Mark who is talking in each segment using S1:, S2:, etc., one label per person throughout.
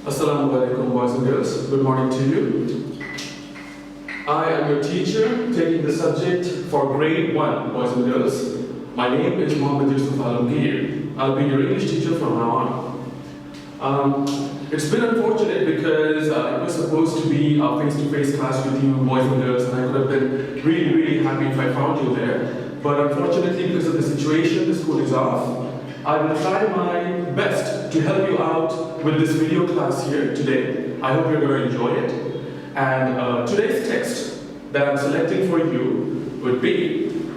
S1: Assalamu alaikum, boys and girls. Good morning to you. I am your teacher taking the subject for grade 1, boys and girls. My name is Mohammed Yusuf Alamgir. I'll be your English teacher from now on. It's been unfortunate because it was supposed to be a face-to-face class with you, boys and girls, and I could have been really happy if I found you there. But unfortunately, because of the situation, the school is off. I will try my best to help you out with this video class here today. I hope you're going to enjoy it. And today's text that I'm selecting for you would be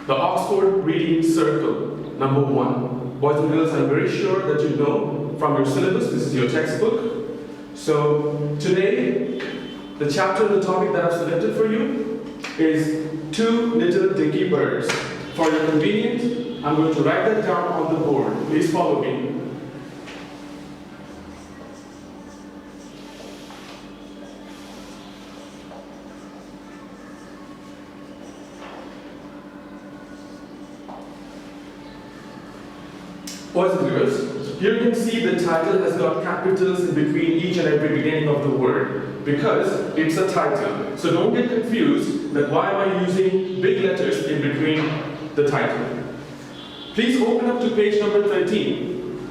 S1: the Oxford Reading Circle, number 1. Boys and girls, I'm very sure that you know from your syllabus, this is your textbook. So today, the chapter and the topic that I've selected for you is Two Little Dinky Birds. For your convenience, I'm going to write that down on the board. Please follow me. Boys and girls, here you can see the title has got capitals in between each and every beginning of the word because it's a title. So don't get confused that why am I using big letters in between the title. Please open up to page number 13.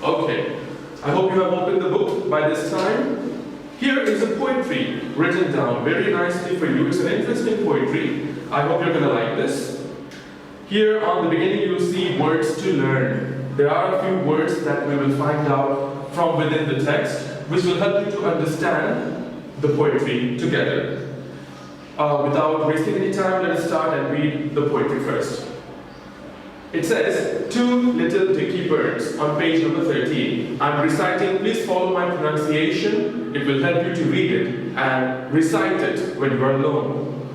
S1: Okay, I hope you have opened the book by this time. Here is a poetry written down very nicely for you. It's an interesting poetry. I hope you're going to like this. Here on the beginning you will see words to learn. There are a few words that we will find out from within the text which will help you to understand the poetry together. Without wasting any time, let us start and read the poetry first. It says, Two Little Dinky Birds on page number 13. I'm reciting, please follow my pronunciation. It will help you to read it and recite it when you are alone.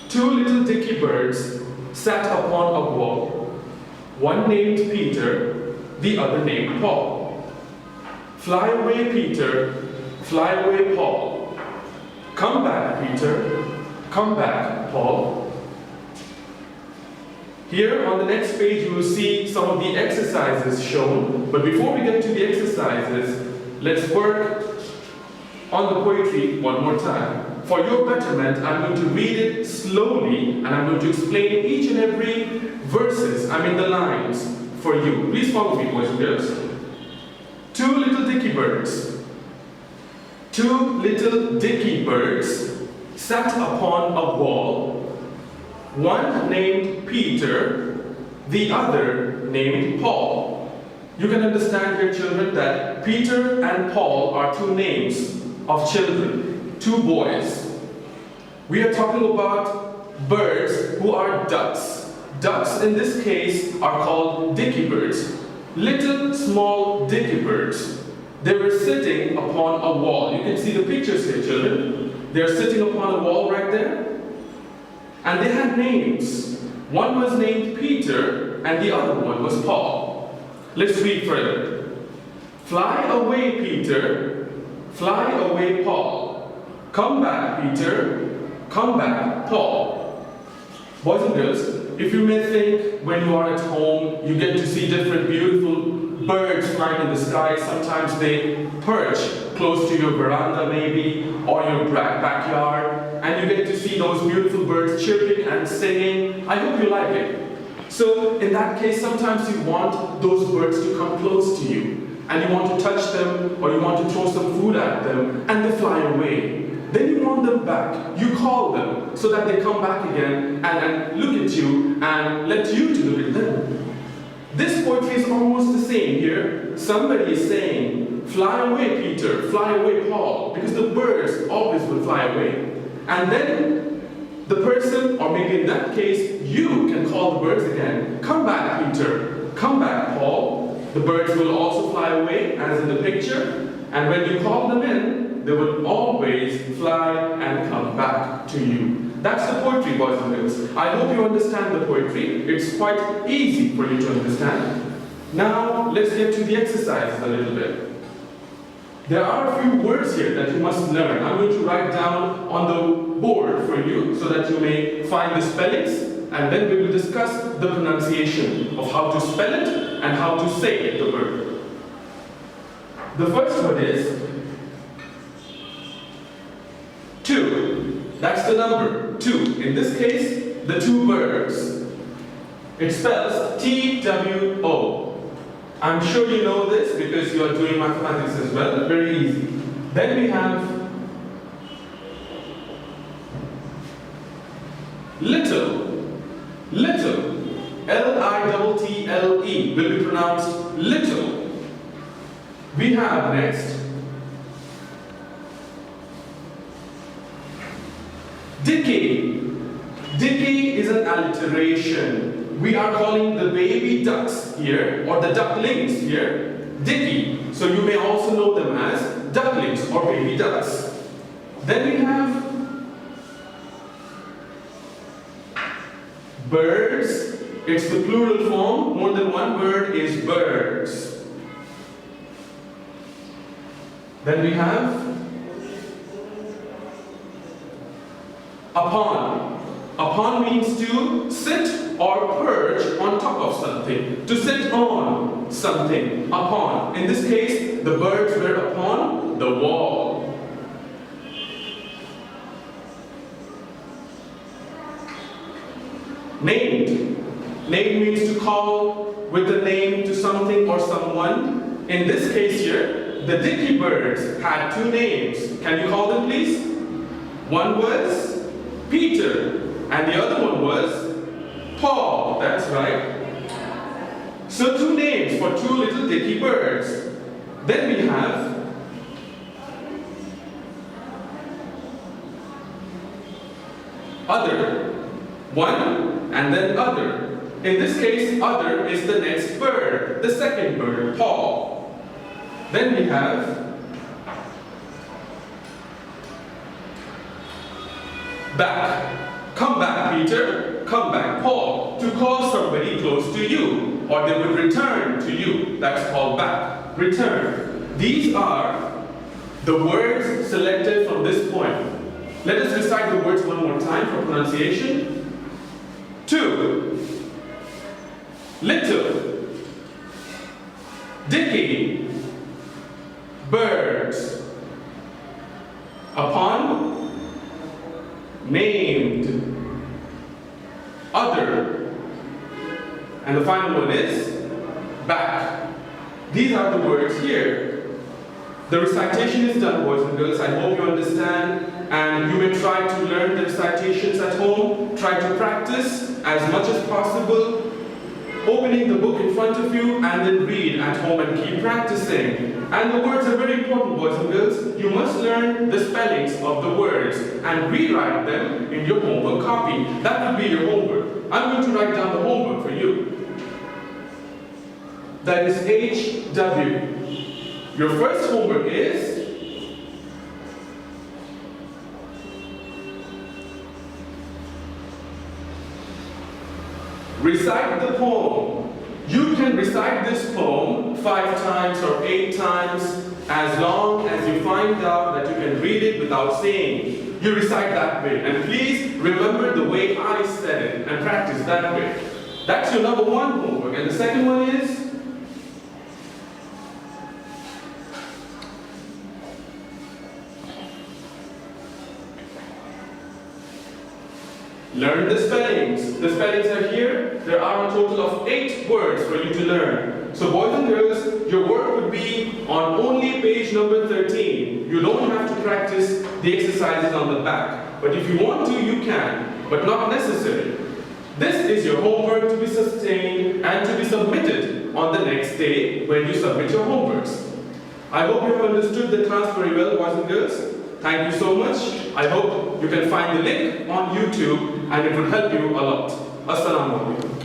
S1: Two little dinky birds sat upon a wall. One named Peter, the other named Paul. Fly away, Peter, fly away, Paul. Come back, Peter, come back, Paul. Here on the next page you will see some of the exercises shown, but before we get to the exercises, let's work on the poetry one more time. For your betterment, I'm going to read it slowly and I'm going to explain each and every the lines for you. Please follow me, boys and girls. Two little dinky birds. Two little dinky birds sat upon a wall. One named Peter, the other named Paul. You can understand here, children, that Peter and Paul are two names of children, two boys. We are talking about birds who are ducks. Ducks in this case are called dinky birds. Little small dinky birds. They were sitting upon a wall. You can see the pictures here, children. They are sitting upon a wall right there. And they had names. One was named Peter and the other one was Paul. Let's read further. Fly away, Peter. Fly away, Paul. Come back, Peter. Come back, Paul. Boys and girls, if you may think when you are at home, you get to see different beautiful birds flying in the sky. Sometimes they perch close to your veranda maybe, or your backyard, and you get to see those beautiful birds chirping and singing. I hope you like it. So in that case, sometimes you want those birds to come close to you, and you want to touch them, or you want to throw some food at them, and they fly away. Then you want them back. You call them so that they come back again and look at you and let you to look at them. This poetry is almost the same here. Somebody is saying, fly away, Peter, fly away, Paul, because the birds always will fly away. And then the person, or maybe in that case, you can call the birds again. Come back, Peter, come back, Paul. The birds will also fly away, as in the picture. And when you call them in, they will always fly and come back to you. That's the poetry, boys and girls. I hope you understand the poetry. It's quite easy for you to understand. Now, let's get to the exercises a little bit. There are a few words here that you must learn. I'm going to write down on the board for you so that you may find the spellings and then we will discuss the pronunciation of how to spell it and how to say the word. The first word is two. That's the number 2. In this case, the two birds. It spells T-W-O. I'm sure you know this because you are doing mathematics as well. Very easy. Then we have little. Little. L-I-T-T-L-E will be pronounced little. We have next Dicky. Dicky is an alliteration. We are calling the baby ducks here, or the ducklings here, Dicky. So you may also know them as ducklings or baby ducks. Then we have birds. It's the plural form. More than one bird is birds. Then we have upon. Upon means to sit or perch on top of something. To sit on something. Upon. In this case, the birds were upon the wall. Named. Named means to call with the name to something or someone. In this case here, the Dicky birds had 2 names. Can you call them please? One was Peter, and the other one was Paul. That's right. So 2 names for 2 little Dicky birds. Then we have other. One and then other. In this case, other is the next bird, the second bird, Paul. Then we have back. Come back, Peter. Come back, Paul. To call somebody close to you, or they would return to you. That's called back. Return. These are the words selected from this poem. Let us recite the words one more time for pronunciation. 2. Little. Dicky. Birds. Upon. Named. Other. And the final one is back. These are the words here. The recitation is done, boys and girls. I hope you understand. And you may try to learn the recitations at home. Try to practice as much as possible. Opening the book in front of you and then read at home and keep practicing. And the words are very important, boys and girls. You must learn the spellings of the words and rewrite them in your homework copy. That will be your homework. I'm going to write down the homework for you. That is HW. Your first homework is recite the poem. You can recite this poem 5 times or 8 times as long as you find out that you can read it without saying. You recite that way. And please remember the way I said it and practice that way. That's your number 1 homework. And the second one is learn the spellings. The spellings are here. There are a total of 8 words for you to learn. So boys and girls, your work would be on only page number 13. You don't have to practice the exercises on the back. But if you want to, you can, but not necessary. This is your homework to be sustained and to be submitted on the next day when you submit your homeworks. I hope you have understood the class very well, boys and girls. Thank you so much. I hope you can find the link on YouTube and it will help you a lot. Assalamu alaikum.